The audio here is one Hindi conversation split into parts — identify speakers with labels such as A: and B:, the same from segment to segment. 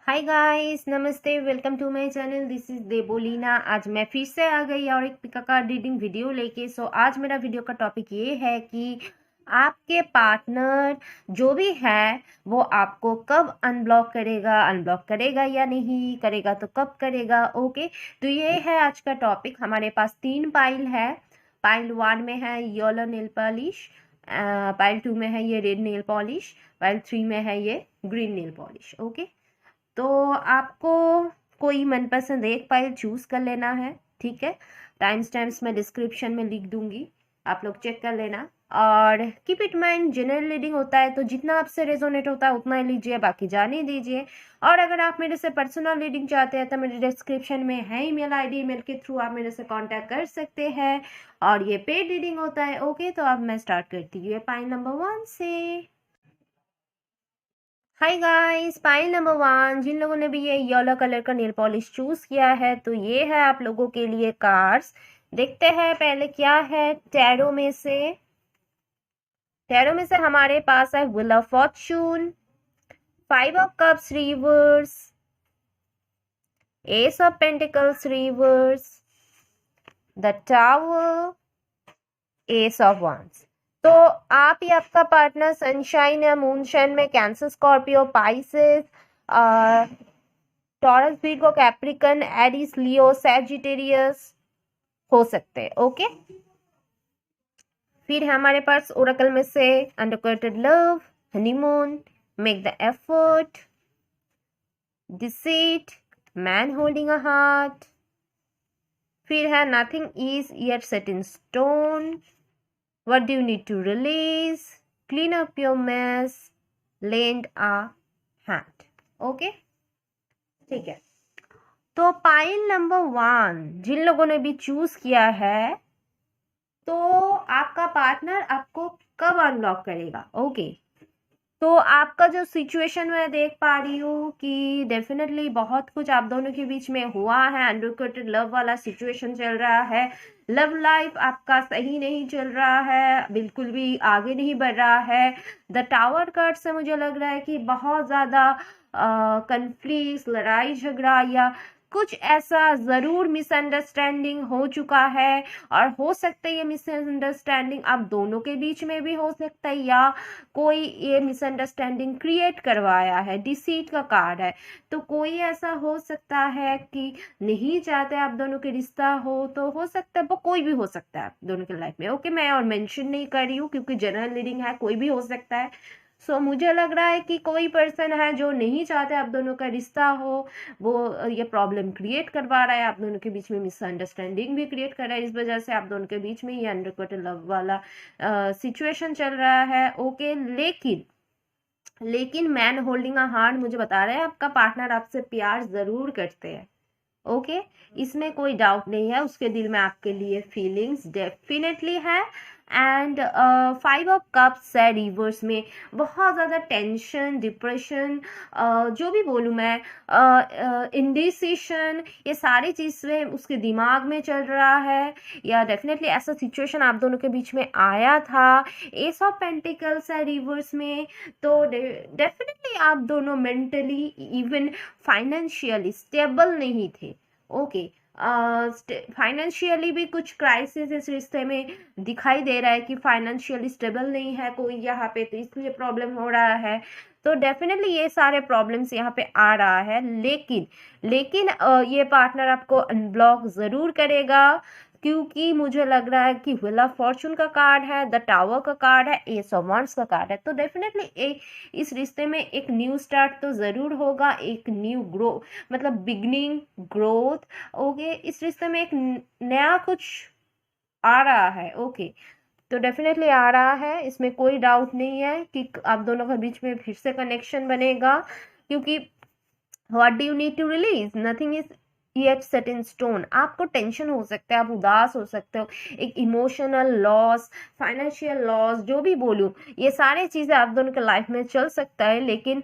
A: हाय गाइस, नमस्ते, welcome to my channel. This is Debolina. आज मैं फिर से आ गई और एक पिका कार्ड रीडिंग वीडियो लेके। आज मेरा वीडियो का टॉपिक ये है कि आपके पार्टनर जो भी है वो आपको कब अनब्लॉक करेगा या नहीं करेगा, तो कब करेगा। ओके, तो ये है आज का टॉपिक। हमारे पास 3 पाइल है। पाइल 1 में है येलो नेल पॉलिश, पाइल 2 में है ये रेड नेल पॉलिश, पाइल 3 में है ये ग्रीन नेल पॉलिश। ओके, तो आपको कोई मनपसंद एक फाइल चूज कर लेना है। ठीक है, टाइम स्टैम्प्स मैं डिस्क्रिप्शन में लिख दूंगी, आप लोग चेक कर लेना। और keep it mind, general reading होता है तो जितना आपसे रेजोनेट होता है उतना ही लीजिए, बाकी जाने दीजिए। और अगर आप मेरे से पर्सनल रीडिंग चाहते हैं तो मेरे डिस्क्रिप्शन में है ईमेल आईडी, ईमेल के थ्रू आप मेरे से कांटेक्ट कर सकते हैं। और ये पेड रीडिंग होता है। ओके, तो अब मैं स्टार्ट करती हूँ पाइल नंबर 1 से। हाय गाइस, पाइल नंबर 1, जिन लोगों ने भी ये येलो कलर का नेल पॉलिश चूज किया है तो ये है आप लोगों के लिए कार्ड्स। देखते हैं पहले क्या है टैरो में से हमारे पास है wheel of fortune, 5 of cups reverse, ace of pentacles reverse, the tower, ace of wands। तो आप या आपका पार्टनर सनशाइन या मूनशाइन में Cancer, Scorpio, Pisces, Taurus, virgo, Capricorn, Aries, Leo, Sagittarius हो सकते हैं। ओके, फिर है हमारे पास ओरेकल में से undetected love, honeymoon, make the effort, deceit, man holding a heart. फिर है nothing is yet set in stone, what do you need to release, clean up your mess, lend a hand। Okay, ठीक है। तो पाइल नंबर 1 जिन लोगों ने भी चूज किया है तो आपका पार्टनर आपको कब अनब्लॉक करेगा। ओके, तो आपका जो सिचुएशन मैं देख पा रही हूँ कि डेफिनेटली बहुत कुछ आप दोनों के बीच में हुआ है। अनरिक्वेटेड लव वाला सिचुएशन चल रहा है। लव लाइफ आपका सही नहीं चल रहा है, बिल्कुल भी आगे नहीं बढ़ रहा है। द टावर कार्ड से मुझे लग रहा है कि बहुत ज़्यादा कन्फ्लिक्ट, लड़ाई झगड़ा या कुछ ऐसा ज़रूर मिसअंडरस्टैंडिंग हो चुका है। और हो सकता है ये मिसअंडरस्टैंडिंग आप दोनों के बीच में भी हो सकता है, या कोई ये मिसअंडरस्टैंडिंग क्रिएट करवाया है। डिसीट का कार्ड है, तो कोई ऐसा हो सकता है कि नहीं चाहते आप दोनों के रिश्ता हो, तो हो सकता है वो कोई भी हो सकता है आप दोनों के लाइफ में। ओके, मैं और मेंशन नहीं कर रही हूँ क्योंकि जनरल रीडिंग है, कोई भी हो सकता है। मुझे लग रहा है कि कोई पर्सन है जो नहीं चाहते आप दोनों का रिश्ता हो, वो ये प्रॉब्लम क्रिएट करवा रहा है आप दोनों के बीच में, मिसअंडरस्टैंडिंग भी क्रिएट कर रहा है। इस वजह से आप दोनों के बीच में ये अनरिक्वेटेड लव वाला सिचुएशन चल रहा है। ओके, लेकिन मैन होल्डिंग अ हार्ट मुझे बता रहे हैं आपका पार्टनर आपसे प्यार जरूर करते हैं। ओके, इसमें कोई डाउट नहीं है, उसके दिल में आपके लिए फीलिंग्स डेफिनेटली है। एंड 5 ऑफ कप्स है रिवर्स में, बहुत ज़्यादा टेंशन, डिप्रेशन, जो भी बोलूँ मैं, इंडिसिशन, ये सारी चीज़ें उसके दिमाग में चल रहा है, या डेफिनेटली ऐसा सिचुएशन आप दोनों के बीच में आया था। एस ऑफ पेंटिकल्स है रिवर्स में, तो डेफिनेटली आप दोनों मेंटली इवन फाइनेंशियली स्टेबल नहीं थे। ओके, फाइनेंशियली भी कुछ क्राइसिस इस रिश्ते में दिखाई दे रहा है कि फाइनेंशियली स्टेबल नहीं है कोई यहाँ पे, तो इसलिए प्रॉब्लम हो रहा है। तो डेफिनेटली ये सारे प्रॉब्लम्स यहाँ पे आ रहा है, लेकिन ये पार्टनर आपको अनब्लॉक ज़रूर करेगा, क्योंकि मुझे लग रहा है कि व्हील ऑफ फॉर्चून का कार्ड है, द टावर का कार्ड है, एस ऑफ wands का कार्ड है। तो डेफिनेटली इस रिश्ते में एक न्यू स्टार्ट तो ज़रूर होगा, एक न्यू मतलब बिगनिंग, ग्रोथ। ओके, इस रिश्ते में एक नया कुछ आ रहा है। ओके, तो डेफिनेटली आ रहा है, इसमें कोई डाउट नहीं है कि आप दोनों के बीच में फिर से कनेक्शन बनेगा, क्योंकि what do you need to release, nothing is yet set in stone. आपको टेंशन हो सकता है, आप उदास हो सकते हो, एक इमोशनल लॉस, फाइनेंशियल लॉस, जो भी बोलूँ, ये सारी चीज़ें आप दोनों के लाइफ में चल सकता है। लेकिन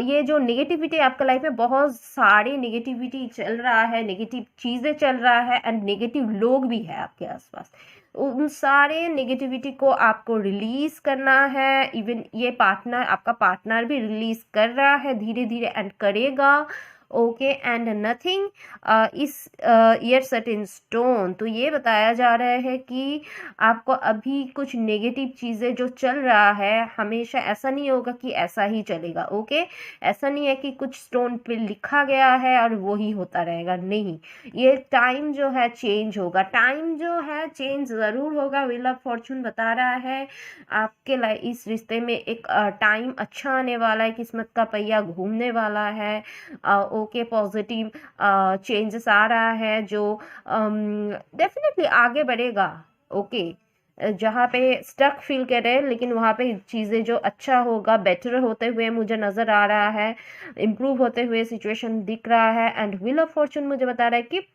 A: ये जो नेगेटिविटी आपके लाइफ में, बहुत सारी नेगेटिविटी चल रहा है, नेगेटिव चीज़ें चल रहा है, एंड नेगेटिव लोग भी है आपके आसपास। उन सारे नेगेटिविटी को आपको रिलीज करना है। इवन ये पार्टनर, आपका पार्टनर भी रिलीज कर रहा है धीरे धीरे एंड करेगा। ओके, एंड नथिंग इस ईयर सेट इन स्टोन। तो ये बताया जा रहा है कि आपको अभी कुछ नेगेटिव चीज़ें जो चल रहा है, हमेशा ऐसा नहीं होगा कि ऐसा ही चलेगा। ओके, ऐसा नहीं है कि कुछ स्टोन पे लिखा गया है और वो ही होता रहेगा, नहीं। ये टाइम जो है चेंज होगा, टाइम जो है चेंज ज़रूर होगा। व्हील ऑफ फॉर्चून बता रहा है आपके इस रिश्ते में एक टाइम अच्छा आने वाला है, किस्मत का पहिया घूमने वाला है। ओके, पॉजिटिव चेंजेस आ रहा है जो डेफिनेटली आगे बढ़ेगा। ओके, जहाँ पे स्टक फील कर रहे हैं, लेकिन वहाँ पे चीज़ें जो अच्छा होगा, बेटर होते हुए मुझे नज़र आ रहा है, इम्प्रूव होते हुए सिचुएशन दिख रहा है। एंड व्हील ऑफ फॉर्चून मुझे बता रहा है कि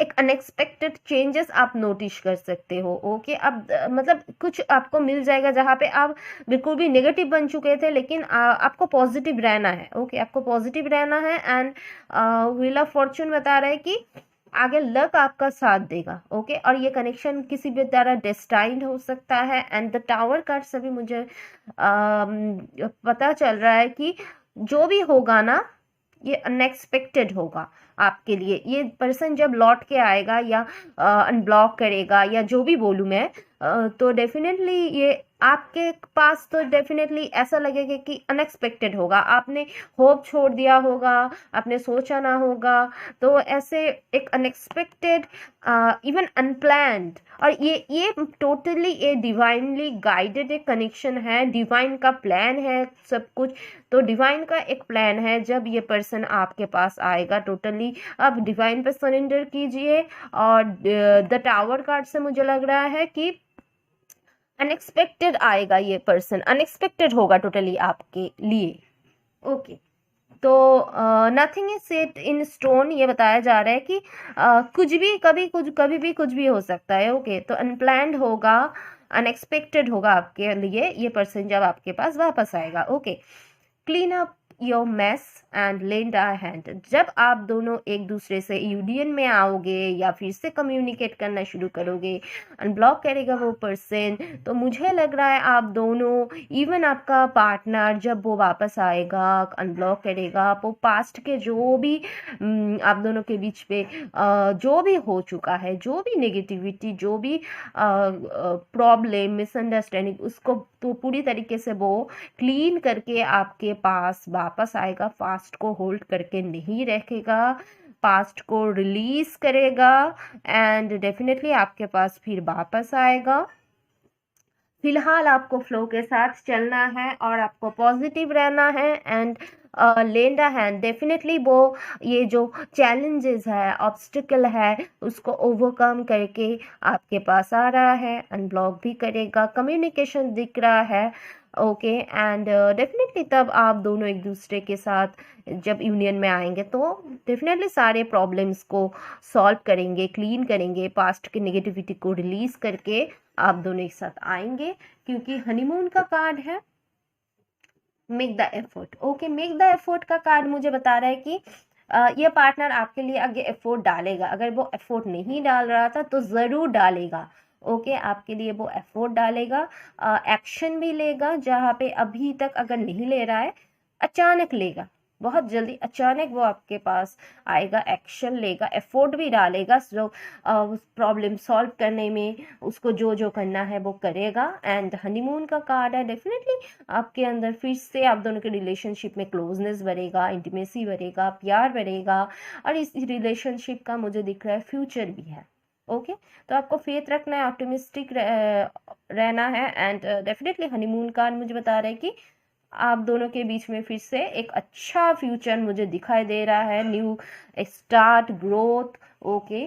A: एक अनएक्सपेक्टेड चेंजेस आप नोटिस कर सकते हो। ओके, अब मतलब कुछ आपको मिल जाएगा जहाँ पे आप बिल्कुल भी नेगेटिव बन चुके थे, लेकिन आपको पॉजिटिव रहना है। ओके, आपको पॉजिटिव रहना है। एंड व्हील ऑफ फॉर्चून बता रहा है कि आगे लक आपका साथ देगा। ओके, और ये कनेक्शन किसी भी तरह डेस्टाइंड हो सकता है। एंड द टावर कार्ड से भी मुझे पता चल रहा है कि जो भी होगा ना, ये अनएक्सपेक्टेड होगा आपके लिए। ये पर्सन जब लौट के आएगा या अनब्लॉक करेगा या जो भी बोलूँ मैं, तो डेफिनेटली ये आपके पास तो डेफिनेटली ऐसा लगेगा कि अनएक्सपेक्टेड होगा। आपने होप छोड़ दिया होगा, आपने सोचा ना होगा, तो ऐसे एक अनएक्सपेक्टेड, इवन अनप्लान्ड, और ये टोटली ये डिवाइनली गाइडेड एक कनेक्शन है। डिवाइन का प्लान है सब कुछ। तो डिवाइन का एक प्लान है, जब ये पर्सन आपके पास आएगा टोटली आप डिवाइन पे सरेंडर कीजिए। और द टावर कार्ड से मुझे लग रहा है कि अनएक्सपेक्टेड आएगा, ये पर्सन अनएक्सपेक्टेड होगा टोटली आपके लिए। ओके, तो nothing is set in stone, ये बताया जा रहा है कि कुछ भी कभी भी कुछ भी हो सकता है। ओके, तो अनप्लान्ड होगा, अनएक्सपेक्टेड होगा आपके लिए ये पर्सन जब आपके पास वापस आएगा। Okay, clean up your mess and lend a hand. जब आप दोनों एक दूसरे से यूनियन में आओगे या फिर से कम्युनिकेट करना शुरू करोगे, अनब्लॉक करेगा वो पर्सन, तो मुझे लग रहा है आप दोनों, इवन आपका पार्टनर जब वो वापस आएगा अनब्लॉक करेगा, वो पास्ट के जो भी आप दोनों के बीच पे जो भी हो चुका है, जो भी नेगेटिविटी, जो भी प्रॉब्लम, मिसअंडरस्टैंडिंग, उसको तो पूरी तरीके से वो क्लीन करके आपके पास वापस आएगा। पास्ट को होल्ड करके नहीं रखेगा, पास्ट को रिलीज करेगा एंड डेफिनेटली आपके पास फिर वापस आएगा। फिलहाल आपको फ्लो के साथ चलना है और आपको पॉजिटिव रहना है। And lend a hand, definitely वो ये जो चैलेंजेस है, ऑब्स्टिकल है, उसको ओवरकम करके आपके पास आ रहा है, अनब्लॉक भी करेगा, कम्युनिकेशन दिख रहा है। ओके, एंड डेफिनेटली तब आप दोनों एक दूसरे के साथ जब यूनियन में आएंगे तो डेफिनेटली सारे प्रॉब्लम्स को सॉल्व करेंगे, क्लीन करेंगे, पास्ट की नेगेटिविटी को रिलीज करके आप दोनों एक साथ आएंगे। क्योंकि हनीमून का कार्ड है make the effort. Okay, make the effort का कार्ड मुझे बता रहा है कि ये पार्टनर आपके लिए आगे एफर्ट डालेगा। अगर वो एफर्ट नहीं डाल रहा था तो ज़रूर डालेगा। ओके, आपके लिए वो एफर्ट डालेगा, एक्शन भी लेगा। जहाँ पे अभी तक अगर नहीं ले रहा है, अचानक लेगा, बहुत जल्दी अचानक वो आपके पास आएगा, एक्शन लेगा, एफर्ट भी डालेगा, जो प्रॉब्लम सॉल्व करने में उसको जो जो करना है वो करेगा। एंड हनीमून का कार्ड है, डेफिनेटली आपके अंदर फिर से आप दोनों के रिलेशनशिप में क्लोजनेस बढ़ेगा, इंटीमेसी बढ़ेगा, प्यार बढ़ेगा। और इस रिलेशनशिप का मुझे दिख रहा है फ्यूचर भी है। ओके, तो आपको फेथ रखना है, ऑप्टिमिस्टिक रहना है। एंड डेफिनेटली हनीमून कार्ड मुझे बता रहा है कि आप दोनों के बीच में फिर से एक अच्छा फ्यूचर मुझे दिखाई दे रहा है, न्यू स्टार्ट, ग्रोथ। ओके,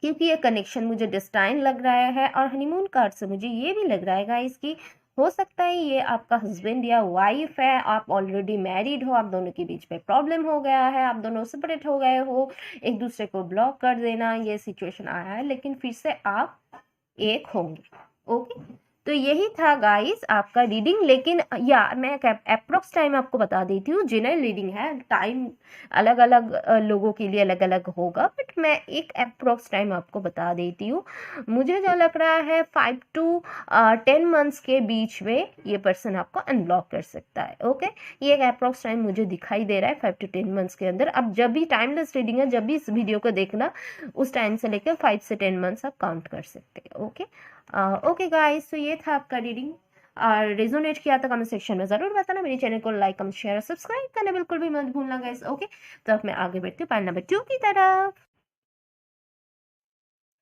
A: क्योंकि ये कनेक्शन मुझे डेस्टाइन लग रहा है। और हनीमून कार्ड से मुझे ये भी लग रहा है गाइस कि हो सकता है ये आपका हस्बैंड या वाइफ है, आप ऑलरेडी मैरिड हो, आप दोनों के बीच में प्रॉब्लम हो गया है, आप दोनों सेपरेट हो गए हो, एक दूसरे को ब्लॉक कर देना, ये सिचुएशन आया है, लेकिन फिर से आप एक होंगे। ओके, तो यही था गाइस आपका रीडिंग। लेकिन या मैं अप्रोक्स टाइम आपको बता देती हूँ, जनरल रीडिंग है, टाइम अलग अलग लोगों के लिए अलग अलग होगा, बट मैं एक अप्रोक्स टाइम आपको बता देती हूँ। मुझे जो लग रहा है 5 to 10 मंथ्स के बीच में ये पर्सन आपको अनब्लॉक कर सकता है। ओके, ये एक अप्रोक्स टाइम मुझे दिखाई दे रहा है 5 to 10 मंथ्स के अंदर। अब जब भी टाइमलेस रीडिंग है, जब भी इस वीडियो को देखना, उस टाइम से लेकर 5 से 10 मंथ्स आप काउंट कर सकते हैं। ओके ओके गाइस, तो ये था आपका रीडिंग। और रेजोनेट किया तो कमेंट सेक्शन में जरूर बताना। मेरे चैनल को लाइक कमेंट शेयर सब्सक्राइब करना बिल्कुल भी मत भूलना गाइस। ओके, तो अब मैं आगे बढ़ती हूँ पाइल नंबर 2 की तरफ।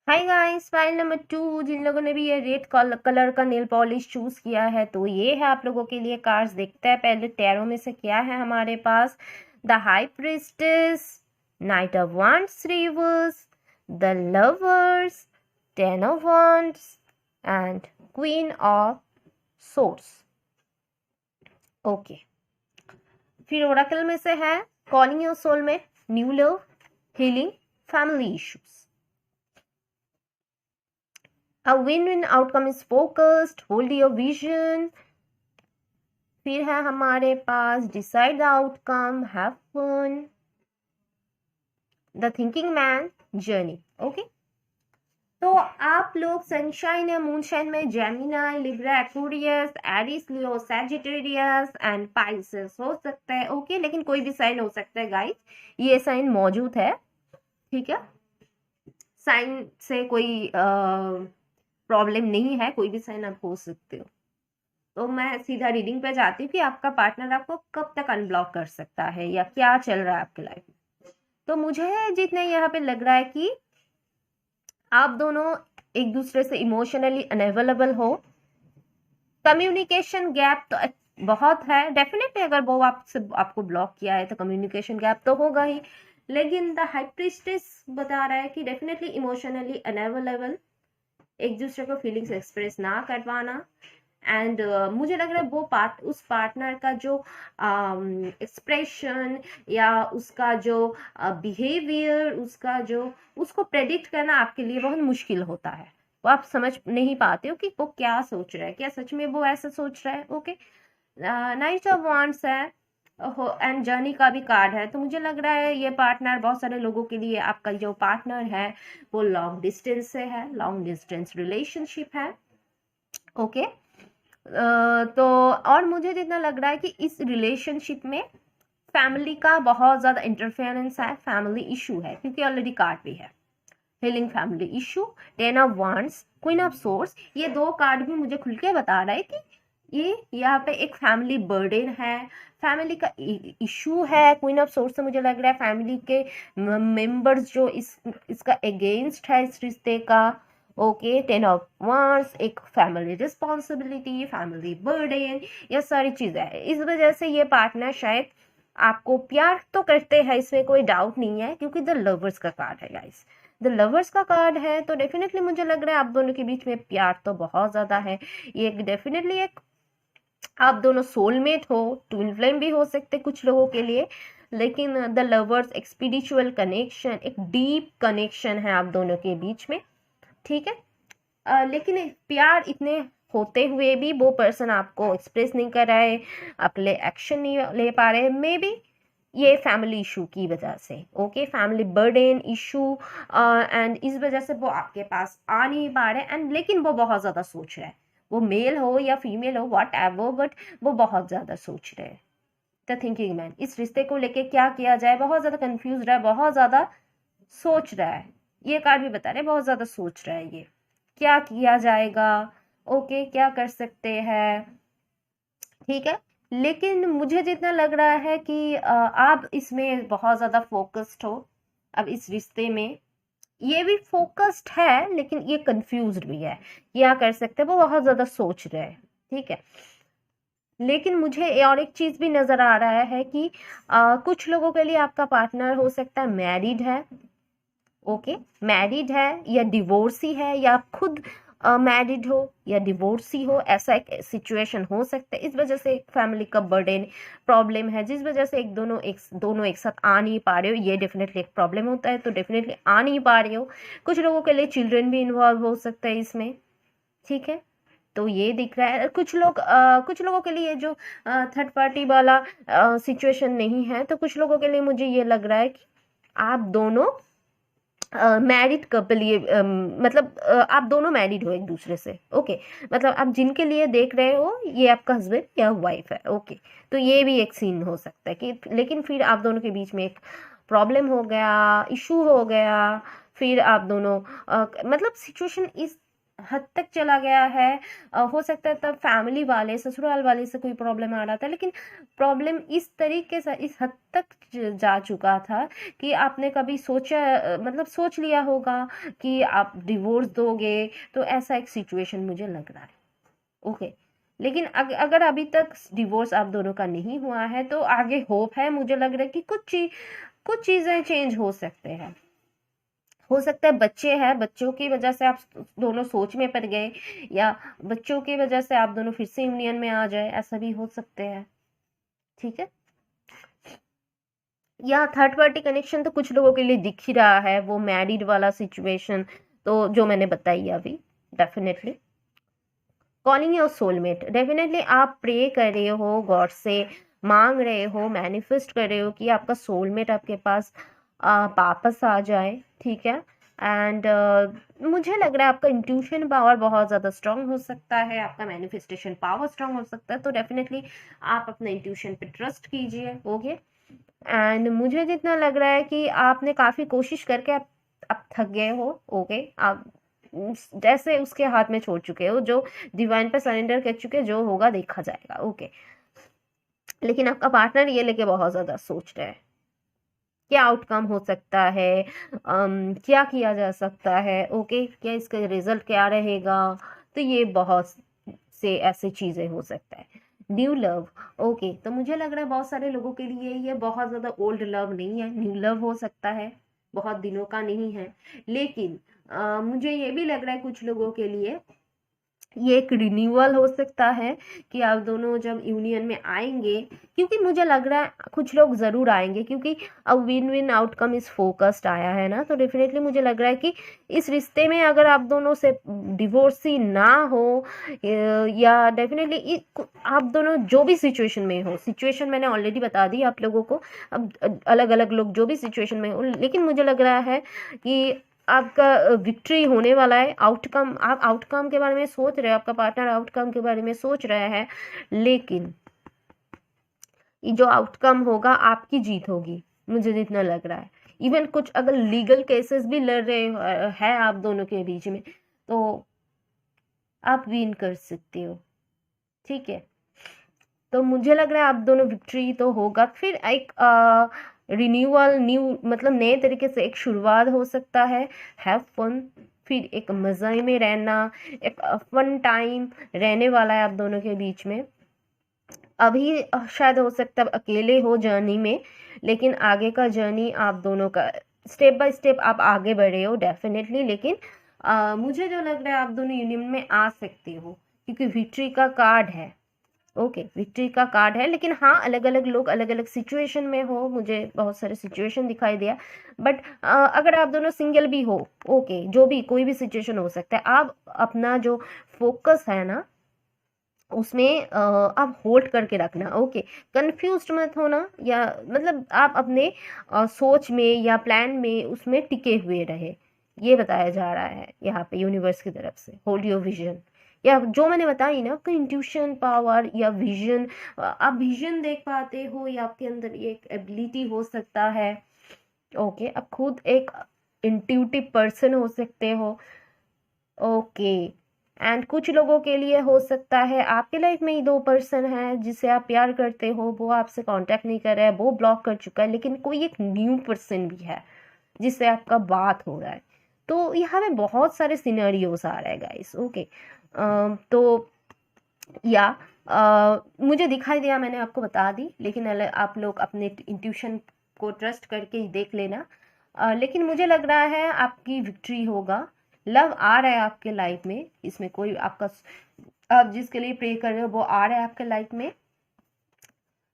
A: हाय गाइस, फाइल नंबर 2, जिन लोगों ने भी ये रेड कलर का नेल पॉलिश चूज किया है, तो ये है आप लोगों के लिए कार्ड्स। देखते हैं पहले टैरो में से क्या है हमारे पास। The high priestess, knight of wands reverse, the lovers, 10 of wands and queen of swords. Okay, फिर ओरेकल में से है calling your soulmate, new love, healing, family issues. A win-win outcome is focused, hold your vision. फिर है हमारे पास decide the outcome, have fun, the thinking man, journey. Okay? तो आप लोग सनशाइन या मूनशाइन में Gemini, Libra, Aquarius, Aries, Leo, Sagittarius and Pisces हो सकता है। ओके, लेकिन कोई भी साइन हो सकता है गाइस, ये साइन मौजूद है। ठीक है, साइन से कोई प्रॉब्लम नहीं है, कोई भी साइन आप हो सकते हो। तो मैं सीधा रीडिंग पे जाती हूँ कि आपका पार्टनर आपको कब तक अनब्लॉक कर सकता है या क्या चल रहा है आपके लाइफ में। तो मुझे जितने यहाँ पे लग रहा है कि आप दोनों एक दूसरे से इमोशनली अनअवेलेबल हो। कम्युनिकेशन गैप तो बहुत है डेफिनेटली, अगर वो आपको ब्लॉक किया है तो कम्युनिकेशन गैप तो होगा ही। लेकिन द हाई प्रीस्टेस बता रहा है कि डेफिनेटली इमोशनली अनअवेलेबल, एक दूसरे को फीलिंग्स एक्सप्रेस ना करवाना। एंड मुझे लग रहा है वो उस पार्टनर का जो एक्सप्रेशन या उसका जो बिहेवियर, उसको प्रेडिक्ट करना आपके लिए बहुत मुश्किल होता है। वो आप समझ नहीं पाते हो कि वो क्या सोच रहा है, क्या सच में वो ऐसा सोच रहा है। ओके, नाइट ऑफ वांड्स है एंड जर्नी का भी कार्ड है। तो मुझे लग रहा है ये पार्टनर बहुत सारे लोगों के लिए, आपका जो पार्टनर है वो लॉन्ग डिस्टेंस से है, लॉन्ग डिस्टेंस रिलेशनशिप है। ओके, तो और मुझे जितना लग रहा है कि इस रिलेशनशिप में फैमिली का बहुत ज़्यादा इंटरफेरेंस है, फैमिली इशू है, क्योंकि ऑलरेडी कार्ड भी है healing, family issue, 10 of wands, queen of source. ये दो कार्ड भी मुझे खुल के बता रहा है कि ये यहाँ पे एक फैमिली बर्डन है, फैमिली का इशू है। क्वीन ऑफ सोर्स से मुझे लग रहा है फैमिली के मेंबर्स जो इसका अगेंस्ट है इस रिश्ते का। ओके, 10 ऑफ वांड्स, एक फैमिली रिस्पॉन्सिबिलिटी, फैमिली बर्डन, ये सारी चीज़ें हैं। इस वजह से ये पार्टनर शायद आपको प्यार तो करते हैं, इसमें कोई डाउट नहीं है, क्योंकि द लवर्स का कार्ड है गाइस। द लवर्स का कार्ड है तो डेफिनेटली मुझे लग रहा है आप दोनों के बीच में प्यार तो बहुत ज़्यादा है। ये डेफिनेटली एक आप दोनों सोलमेट हो, ट्विन फ्लेम भी हो सकते कुछ लोगों के लिए। लेकिन द लवर्स एक स्पिरिचुअल कनेक्शन, एक डीप कनेक्शन है आप दोनों के बीच में। ठीक है, लेकिन प्यार इतने होते हुए भी वो पर्सन आपको एक्सप्रेस नहीं कर रहा है, आपके लिए एक्शन नहीं ले पा रहे, मे बी ये फैमिली इशू की वजह से। Okay, family burden issue, and इस वजह से वो आपके पास आ नहीं पा रहे। एंड लेकिन वो बहुत ज़्यादा सोच रहा है, वो मेल हो या फीमेल हो वॉट एवर, बट वो बहुत ज़्यादा सोच रहे हैं। द थिंकिंग मैन, इस रिश्ते को लेके क्या किया जाए, बहुत ज़्यादा कंफ्यूज रहा है, बहुत ज़्यादा सोच रहा है। ये कार्ड भी बता रहे हैं बहुत ज़्यादा सोच रहा है, ये क्या किया जाएगा। ओके, क्या कर सकते हैं। ठीक है, लेकिन मुझे जितना लग रहा है कि आप इसमें बहुत ज़्यादा फोकस्ड हो। अब इस रिश्ते में ये भी फोकस्ड है, लेकिन ये कंफ्यूज्ड भी है, क्या कर सकते हैं, वो बहुत ज़्यादा सोच रहे हैं। ठीक है, लेकिन मुझे और एक चीज़ भी नज़र आ रहा है कि कुछ लोगों के लिए आपका पार्टनर हो सकता है मैरिड है। ओके, मैरिड है या डिवोर्सी है, या खुद मैरिड हो या डिवोर्सी हो, ऐसा एक सिचुएशन हो सकता है। इस वजह से एक फैमिली का बर्डन प्रॉब्लम है, जिस वजह से दोनों एक साथ आ नहीं पा रहे हो, ये डेफिनेटली एक प्रॉब्लम होता है। तो डेफिनेटली आ नहीं पा रहे हो। कुछ लोगों के लिए चिल्ड्रन भी इन्वॉल्व हो सकता है इसमें। ठीक है, तो ये दिख रहा है। कुछ लोगों के लिए जो थर्ड पार्टी वाला सिचुएशन नहीं है, तो कुछ लोगों के लिए मुझे ये लग रहा है कि आप दोनों मैरिड कपल, ये मतलब आप दोनों मैरिड हो एक दूसरे से। ओके, मतलब आप जिनके लिए देख रहे हो ये आपका हस्बैंड या वाइफ है। ओके, तो ये भी एक सीन हो सकता है कि लेकिन फिर आप दोनों के बीच में एक प्रॉब्लम हो गया, इशू हो गया, फिर आप दोनों मतलब सिचुएशन इस हद तक चला गया है। हो सकता है तब फैमिली वाले, ससुराल वाले से कोई प्रॉब्लम आ रहा था, लेकिन प्रॉब्लम इस तरीके से इस हद तक जा चुका था कि आपने कभी सोचा, मतलब सोच लिया होगा कि आप डिवोर्स दोगे। तो ऐसा एक सिचुएशन मुझे लग रहा है। ओके, लेकिन अगर अभी तक डिवोर्स आप दोनों का नहीं हुआ है तो आगे होप है। मुझे लग रहा है कि कुछ चीज़ें चेंज हो सकते हैं। हो सकता है बच्चे हैं, बच्चों की वजह से आप दोनों सोच में पड़ गए, या बच्चों की वजह से आप दोनों फिर से यूनियन में आ जाए, ऐसा भी हो सकते हैं। ठीक है, या थर्ड पार्टी कनेक्शन तो कुछ लोगों के लिए दिख ही रहा है, वो मैरिड वाला सिचुएशन तो जो मैंने बताई अभी। Definitely calling your soulmate, definitely आप प्रे कर रहे हो गॉड से, मांग रहे हो, मैनिफेस्ट कर रहे हो कि आपका सोलमेट आपके पास वापस आ जाए। ठीक है, एंड मुझे लग रहा है आपका इंट्यूशन पावर बहुत ज़्यादा स्ट्रांग हो सकता है, आपका मैनिफेस्टेशन पावर स्ट्रांग हो सकता है। तो डेफिनेटली आप अपने इंट्यूशन पे ट्रस्ट कीजिए। ओके, एंड मुझे जितना लग रहा है कि आपने काफ़ी कोशिश करके आप थक गए हो। ओके, आप जैसे उसके हाथ में छोड़ चुके हो, जो डिवाइन पे सरेंडर कर चुके, जो होगा देखा जाएगा। ओके, लेकिन आपका पार्टनर ये लेके बहुत ज़्यादा सोच रहा है क्या आउटकम हो सकता है, क्या किया जा सकता है। ओके, क्या इसका रिजल्ट क्या रहेगा। तो ये बहुत से ऐसे चीज़ें हो सकता है। न्यू लव, ओके, तो मुझे लग रहा है बहुत सारे लोगों के लिए ये बहुत ज़्यादा ओल्ड लव नहीं है, न्यू लव हो सकता है, बहुत दिनों का नहीं है। लेकिन मुझे ये भी लग रहा है कुछ लोगों के लिए ये एक रिन्यूअल हो सकता है कि आप दोनों जब यूनियन में आएंगे, क्योंकि मुझे लग रहा है कुछ लोग ज़रूर आएंगे, क्योंकि अब विन विन आउटकम इस फोकस्ड आया है ना। तो डेफिनेटली मुझे लग रहा है कि इस रिश्ते में अगर आप दोनों से डिवोर्सी ना हो, या डेफिनेटली आप दोनों जो भी सिचुएशन में हो, सिचुएशन मैंने ऑलरेडी बता दी आप लोगों को, अब अलग अलग लोग जो भी सिचुएशन में हो, लेकिन मुझे लग रहा है कि आपका विक्ट्री होने वाला है। आउटकम, आप आउटकम के बारे में सोच रहे हो, आपका पार्टनर आउटकम के बारे में सोच रहा है, लेकिन ये जो आउटकम होगा आपकी जीत होगी, मुझे जितना लग रहा है। इवन कुछ अगर लीगल केसेस भी लड़ रहे हैं आप दोनों के बीच में, तो आप विन कर सकते हो। ठीक है, तो मुझे लग रहा है आप दोनों विक्ट्री तो होगा। फिर एक रिन्यूअल, न्यू मतलब नए तरीके से एक शुरुआत हो सकता है। हैव फन, फिर एक मज़े में रहना, एक फन टाइम रहने वाला है आप दोनों के बीच में। अभी शायद हो सकता है अकेले हो जर्नी में, लेकिन आगे का जर्नी आप दोनों का स्टेप बाय स्टेप आप आगे बढ़े हो डेफिनेटली। लेकिन मुझे जो लग रहा है आप दोनों यूनियन में आ सकते हो, क्योंकि विक्ट्री का कार्ड है। ओके, विक्ट्री का कार्ड है, लेकिन हाँ अलग अलग लोग अलग अलग सिचुएशन में हो, मुझे बहुत सारे सिचुएशन दिखाई दिया। बट अगर आप दोनों सिंगल भी हो, ओके, जो भी कोई भी सिचुएशन हो सकता है, आप अपना जो फोकस है ना उसमें आप होल्ड करके रखना। ओके, कंफ्यूज्ड मत होना, या मतलब आप अपने सोच में या प्लान में उसमें टिके हुए रहे, ये बताया जा रहा है यहाँ पे यूनिवर्स की तरफ से। होल्ड योर विजन, या जो मैंने बताई ना, आपका इंट्यूशन पावर या विजन, आप विजन देख पाते हो, या आपके अंदर ये एक एबिलिटी हो सकता है। ओके, आप खुद एक इंट्यूटिव पर्सन हो सकते हो। ओके, एंड कुछ लोगों के लिए हो सकता है आपके लाइफ में ही दो पर्सन है जिससे आप प्यार करते हो, वो आपसे कांटेक्ट नहीं कर रहा है, वो ब्लॉक कर चुका है, लेकिन कोई एक न्यू पर्सन भी है जिससे आपका बात हो रहा है। तो यहाँ पे बहुत सारे सिनेरियोस आ रहे हैं गाइस। ओके, तो या मुझे दिखाई दिया, मैंने आपको बता दी, लेकिन आप लोग अपने इंट्यूशन को ट्रस्ट करके ही देख लेना। लेकिन मुझे लग रहा है आपकी विक्ट्री होगा। लव आ रहा है आपके लाइफ में, इसमें कोई आपका, आप जिसके लिए प्रे कर रहे हो वो आ रहा है आपके लाइफ में,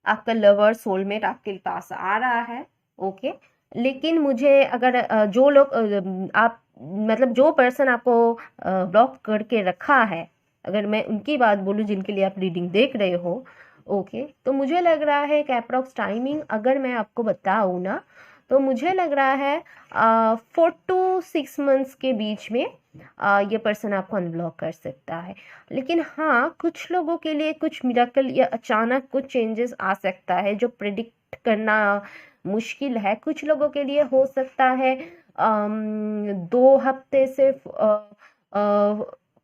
A: आपका लवर सोलमेट आपके पास आ रहा है। ओके, लेकिन मुझे अगर जो लोग आप मतलब जो पर्सन आपको ब्लॉक करके रखा है, अगर मैं उनकी बात बोलूँ जिनके लिए आप रीडिंग देख रहे हो, ओके, तो मुझे लग रहा है कि अप्रॉक्स टाइमिंग अगर मैं आपको बताऊँ ना, तो मुझे लग रहा है 4 to 6 मंथ्स के बीच में ये पर्सन आपको अनब्लॉक कर सकता है। लेकिन हाँ, कुछ लोगों के लिए कुछ मिराकल या अचानक कुछ चेंजेस आ सकता है जो प्रिडिक्ट करना मुश्किल है। कुछ लोगों के लिए हो सकता है 2 हफ्ते से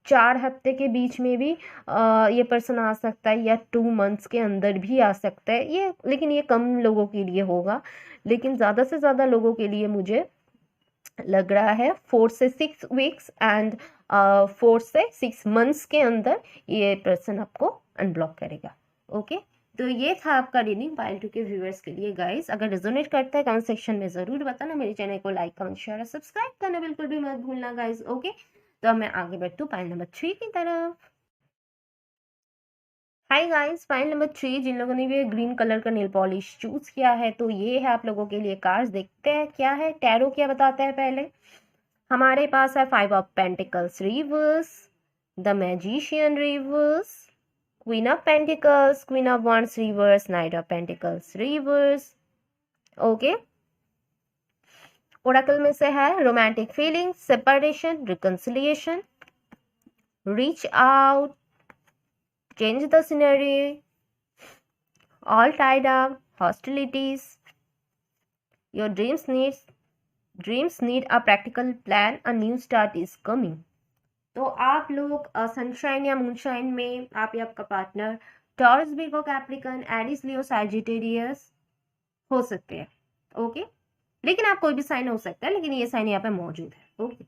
A: 4 हफ्ते के बीच में भी ये पर्सन आ सकता है, या 2 मंथ्स के अंदर भी आ सकता है ये, लेकिन ये कम लोगों के लिए होगा। लेकिन ज़्यादा से ज़्यादा लोगों के लिए मुझे लग रहा है 4 से 6 वीक्स एंड 4 से 6 मंथ्स के अंदर ये पर्सन आपको अनब्लॉक करेगा। ओके, तो ये था आपका रीडिंग पाइल 2 के व्यूअर्स के लिए गाइस। अगर रेजोनेट करता है कमेंट सेक्शन में ज़रूर बताना। मेरे चैनल को लाइक कमेंट शेयर और सब्सक्राइब करना बिल्कुल भी मत भूलना गाइस। ओके, तो अब मैं आगे बढ़ती हूँ पाइल नंबर 3 की तरफ। हाय गाइस, फाइल नंबर 3, जिन लोगों ने भी ग्रीन कलर का नेल पॉलिश चूज किया है तो ये है आप लोगों के लिए कार्ड्स। देखते हैं क्या है, टैरो क्या बताता है। पहले हमारे पास है 5 of pentacles reverse, the magician reverse, queen of pentacles, queen of wands reverse, night of pentacles reverse. Okay, Oracle में से है romantic feelings, separation, reconciliation, reach out, change the scenery, all tied up, hostilities, your dreams need a practical plan, a new start is coming। तो आप लोग सनशाइन या मूनशाइन में आप या आपका partner Taurus, Virgo, Capricorn, Aries, Leo, Sagittarius हो सकते हैं। ओके, लेकिन आप कोई भी साइन हो सकता है, लेकिन ये साइन यहाँ पे मौजूद है। ओके,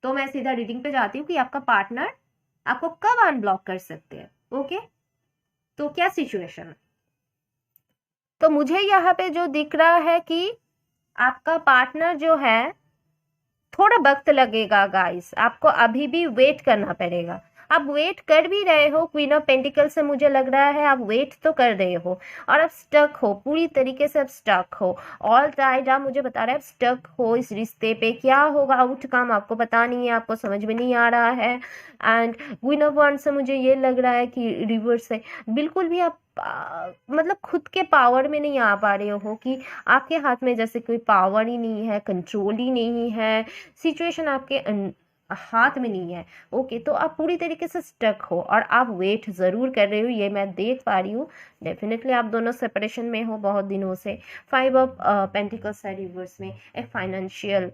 A: तो मैं सीधा रीडिंग पे जाती हूँ कि आपका पार्टनर आपको कब अनब्लॉक कर सकते हैं। ओके, तो क्या सिचुएशन है। तो मुझे यहाँ पे जो दिख रहा है कि आपका पार्टनर जो है, थोड़ा वक्त लगेगा गाइस, आपको अभी भी वेट करना पड़ेगा। आप वेट कर भी रहे हो, क्वीन ऑफ पेंटिकल से मुझे लग रहा है आप वेट तो कर रहे हो और आप स्टक हो, पूरी तरीके से आप स्टक हो। ऑल टाइड आप मुझे बता रहे हैं आप स्टक हो इस रिश्ते पे। क्या होगा आउटकम आपको पता नहीं है, आपको समझ में नहीं आ रहा है। एंड क्वीन ऑफ wands से मुझे ये लग रहा है कि रिवर्स है, बिल्कुल भी आप मतलब खुद के पावर में नहीं आ पा रहे हो, कि आपके हाथ में जैसे कोई पावर ही नहीं है, कंट्रोल ही नहीं है, सिचुएशन आपके हाथ में नहीं है। ओके, तो आप पूरी तरीके से स्टक हो और आप वेट ज़रूर कर रहे हो, ये मैं देख पा रही हूँ। डेफिनेटली आप दोनों सेपरेशन में हो बहुत दिनों से। 5 ऑफ पेंटिकल्स है रिवर्स में, एक फाइनेंशियल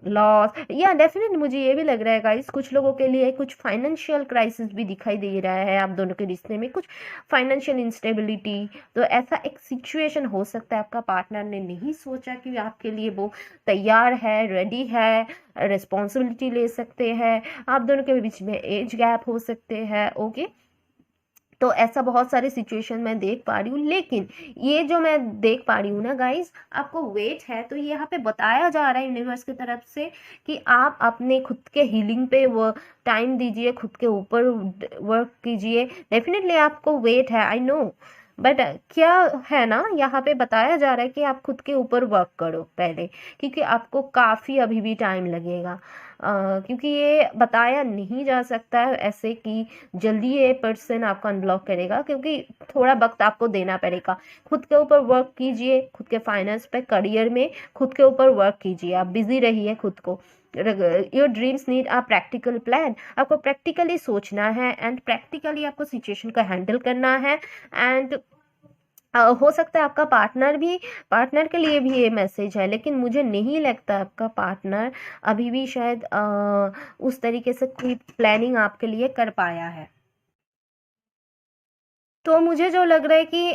A: लॉस, या डेफिनेटली मुझे ये भी लग रहा है गाइस कुछ लोगों के लिए कुछ फाइनेंशियल क्राइसिस भी दिखाई दे रहा है आप दोनों के रिश्ते में, कुछ फाइनेंशियल इंस्टेबिलिटी। तो ऐसा एक सिचुएशन हो सकता है आपका पार्टनर ने नहीं सोचा कि आपके लिए वो तैयार है, रेडी है, रिस्पॉन्सिबिलिटी ले सकते हैं। आप दोनों के बीच में एज गैप हो सकते हैं। ओके, तो ऐसा बहुत सारे सिचुएशन मैं देख पा रही हूँ, लेकिन ये जो मैं देख पा रही हूँ ना गाइस, आपको वेट है। तो यहाँ पे बताया जा रहा है यूनिवर्स की तरफ से कि आप अपने खुद के हीलिंग पे वो टाइम दीजिए, खुद के ऊपर वर्क कीजिए। डेफिनेटली आपको वेट है, आई नो, बट क्या है ना, यहाँ पे बताया जा रहा है कि आप खुद के ऊपर वर्क करो पहले, क्योंकि आपको काफ़ी अभी भी टाइम लगेगा। क्योंकि ये बताया नहीं जा सकता है ऐसे कि जल्दी ये पर्सन आपको अनब्लॉक करेगा, क्योंकि थोड़ा वक्त आपको देना पड़ेगा। खुद के ऊपर वर्क कीजिए, खुद के फाइनेंस पे, करियर में खुद के ऊपर वर्क कीजिए, आप बिजी रहिए खुद को। Your dreams need a practical plan, आपको प्रैक्टिकली सोचना है एंड प्रैक्टिकली आपको सिचुएशन को हैंडल करना है। एंड हो सकता है आपका पार्टनर के लिए भी ये मैसेज है, लेकिन मुझे नहीं लगता आपका पार्टनर अभी भी शायद उस तरीके से कोई प्लानिंग आपके लिए कर पाया है। तो मुझे जो लग रहा है कि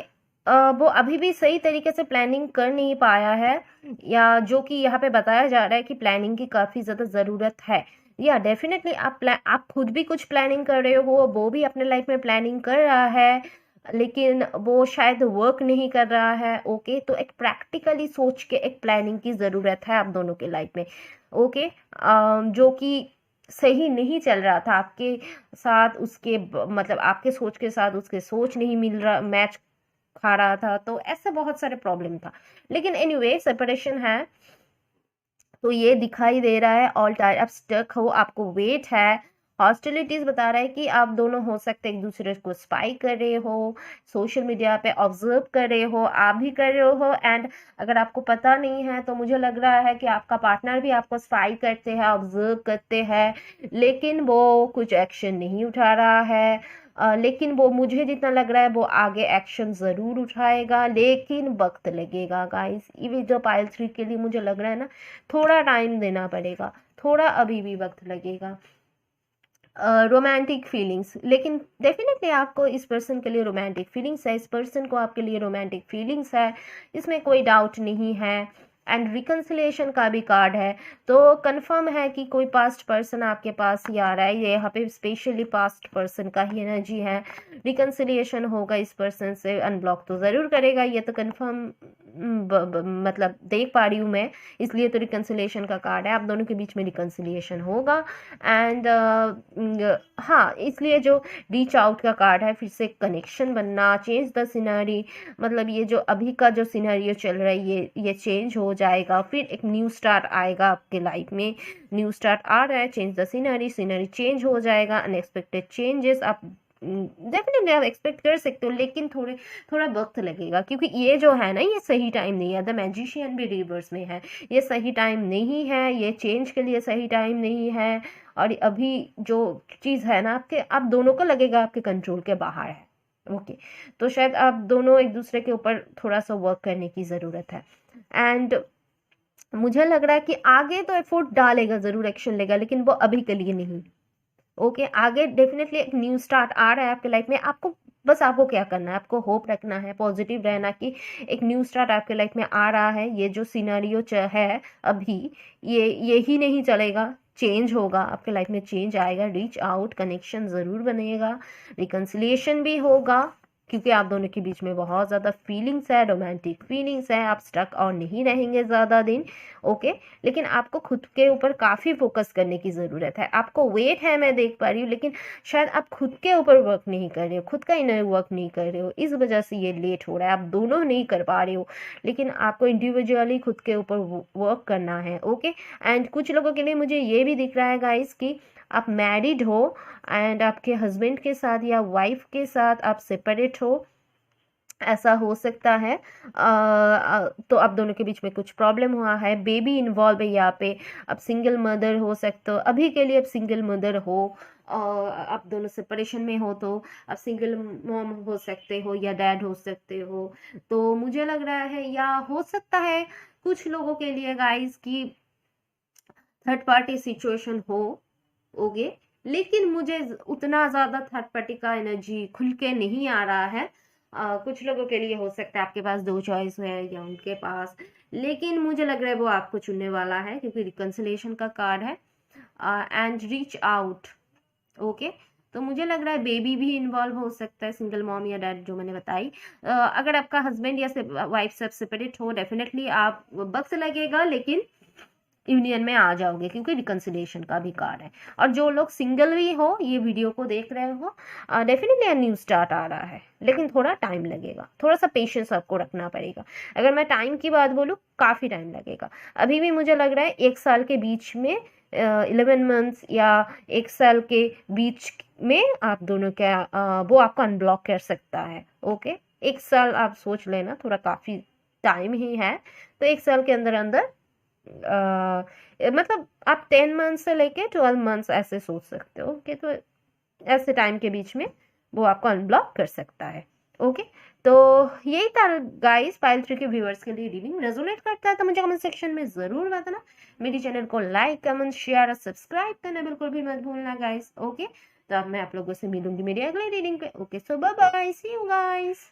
A: वो अभी भी सही तरीके से प्लानिंग कर नहीं पाया है, या जो कि यहाँ पे बताया जा रहा है कि प्लानिंग की काफ़ी ज़्यादा ज़रूरत है। या डेफिनेटली आप खुद भी कुछ प्लानिंग कर रहे हो, वो भी अपने लाइफ में प्लानिंग कर रहा है, लेकिन वो शायद वर्क नहीं कर रहा है। ओके, तो एक प्रैक्टिकली सोच के एक प्लानिंग की ज़रूरत है आप दोनों के लाइफ में। ओके, जो कि सही नहीं चल रहा था आपके साथ, उसके मतलब आपके सोच के साथ उसके सोच नहीं मिल रहा, मैच खा रहा था, तो ऐसे बहुत सारे प्रॉब्लम था। लेकिन एनीवे सेपरेशन है तो ये दिखाई दे रहा है। ऑल टाइम आप स्टक हो, आपको वेट है, हॉस्टिलिटीज बता रहा है कि आप दोनों हो सकते एक दूसरे को स्पाई कर रहे हो, सोशल मीडिया पे ऑब्जर्व कर रहे हो, आप भी कर रहे हो, एंड अगर आपको पता नहीं है तो मुझे लग रहा है कि आपका पार्टनर भी आपको स्पाई करते हैं, ऑब्जर्व करते हैं, लेकिन वो कुछ एक्शन नहीं उठा रहा है। लेकिन वो मुझे जितना लग रहा है वो आगे एक्शन ज़रूर उठाएगा, लेकिन वक्त लगेगा गाइस। ये जो पाइल 3 के लिए मुझे लग रहा है ना, थोड़ा टाइम देना पड़ेगा, थोड़ा अभी भी वक्त लगेगा। रोमांटिक फीलिंग्स, लेकिन डेफिनेटली आपको इस पर्सन के लिए रोमांटिक फीलिंग्स है, इस पर्सन को आपके लिए रोमांटिक फीलिंग्स है, इसमें कोई डाउट नहीं है। एंड रिकन्सिलिएशन का भी कार्ड है, तो कंफर्म है कि कोई पास्ट पर्सन आपके पास ही आ रहा है। ये यहाँ पे स्पेशली पास्ट पर्सन का ही एनर्जी है। रिकन्सिलिएशन होगा इस पर्सन से, अनब्लॉक तो ज़रूर करेगा, ये तो कंफर्म मतलब देख पा रही हूँ मैं, इसलिए तो रिकन्सिलिएशन का कार्ड है, आप दोनों के बीच में रिकन्सिलिएशन होगा। एंड हाँ, इसलिए जो रीच आउट का कार्ड है, फिर से कनेक्शन बनना, चेंज द सिनेरी, मतलब ये जो अभी का जो सिनेरियो चल रहा है ये चेंज हो जाएगा, फिर एक न्यू स्टार्ट आएगा आपके लाइफ में। न्यू स्टार्ट आ रहा है, change the scenery, scenery change हो जाएगा, अनएक्सपेक्टेड चेंजेस आप डेफिनेटली आप एक्सपेक्ट कर सकते हो, लेकिन थोड़ा वक्त लगेगा, क्योंकि ये जो है ना, ये सही टाइम नहीं है। द मैजिशियन भी रिवर्स में है, ये सही टाइम नहीं है, ये चेंज के लिए सही टाइम नहीं है। और अभी जो चीज़ है ना, आपके आप दोनों को लगेगा आपके कंट्रोल के बाहर है। ओके, तो शायद आप दोनों एक दूसरे के ऊपर थोड़ा सा वर्क करने की ज़रूरत है। एंड मुझे लग रहा है कि आगे तो एफर्ट डालेगा, ज़रूर एक्शन लेगा, लेकिन वो अभी के लिए नहीं। ओके, आगे डेफिनेटली एक न्यू स्टार्ट आ रहा है आपके लाइफ में। आपको क्या करना है, आपको होप रखना है, पॉजिटिव रहना कि एक न्यू स्टार्ट आपके लाइफ में आ रहा है। ये जो सिनेरियो है अभी, ये ही नहीं चलेगा, चेंज होगा आपके लाइफ में, चेंज आएगा, रीच आउट, कनेक्शन ज़रूर बनेगा, रिकन्सिलिएशन भी होगा, क्योंकि आप दोनों के बीच में बहुत ज़्यादा फीलिंग्स है, रोमांटिक फीलिंग्स है, आप स्टक और नहीं रहेंगे ज़्यादा दिन। ओके, लेकिन आपको खुद के ऊपर काफ़ी फोकस करने की ज़रूरत है। आपको वेट है, मैं देख पा रही हूँ, लेकिन शायद आप खुद के ऊपर वर्क नहीं कर रहे हो, खुद का इनर वर्क नहीं कर रहे हो, इस वजह से ये लेट हो रहा है। आप दोनों नहीं कर पा रहे हो, लेकिन आपको इंडिविजुअली खुद के ऊपर वर्क करना है। ओके, एंड कुछ लोगों के लिए मुझे ये भी दिख रहा है गाइस कि आप मैरिड हो एंड आपके हस्बैंड के साथ या वाइफ के साथ आप सेपरेट हो, ऐसा हो सकता है। तो आप दोनों के बीच में कुछ प्रॉब्लम हुआ है, बेबी इन्वॉल्व है यहाँ पे, आप सिंगल मदर हो सकते हो, अभी के लिए आप सिंगल मदर हो, आप दोनों सेपरेशन में हो, तो आप सिंगल मॉम हो सकते हो या डैड हो सकते हो। तो मुझे लग रहा है, या हो सकता है कुछ लोगों के लिए गाइस की थर्ड पार्टी सिचुएशन हो। ओके, लेकिन मुझे उतना ज़्यादा थर्ड पार्टी का एनर्जी खुल के नहीं आ रहा है। कुछ लोगों के लिए हो सकता है आपके पास दो चॉइस है या उनके पास, लेकिन मुझे लग रहा है वो आपको चुनने वाला है, क्योंकि रिकन्सिलेशन का कार्ड है एंड रीच आउट। ओके, तो मुझे लग रहा है बेबी भी इन्वॉल्व हो सकता है, सिंगल मॉम या डैड जो मैंने बताई। अगर आपका हस्बैंड या वाइफ सब सेपरेट हो, डेफिनेटली आप वक्त लगेगा, लेकिन यूनियन में आ जाओगे, क्योंकि रिकन्सिलिएशन का भी कार्ड है। और जो लोग सिंगल भी हो, ये वीडियो को देख रहे हो, डेफिनेटली न्यू स्टार्ट आ रहा है, लेकिन थोड़ा टाइम लगेगा, थोड़ा सा पेशेंस आपको रखना पड़ेगा। अगर मैं टाइम की बात बोलूँ, काफ़ी टाइम लगेगा। अभी भी मुझे लग रहा है 1 साल के बीच में, 11 मंथ्स या 1 साल के बीच में आप दोनों का वो आपको अनब्लॉक कर सकता है। ओके, 1 साल आप सोच लेना, थोड़ा काफ़ी टाइम ही है, तो 1 साल के अंदर अंदर मतलब आप 10 मंथ से लेके 12 मंथ्स ऐसे सोच सकते हो कि, तो ऐसे टाइम के बीच में वो आपको अनब्लॉक कर सकता है। ओके, तो यही था गाइस पाइल 3 के व्यूअर्स के लिए रीडिंग। रेजोनेट करता है तो मुझे कमेंट सेक्शन में ज़रूर बताना। मेरी चैनल को लाइक, कमेंट, शेयर और सब्सक्राइब करना बिल्कुल भी मत भूलना गाइस। ओके, तो अब मैं आप लोगों से मिलूंगी मेरी अगली रीडिंग पे। Okay, so bye bye, see you guys.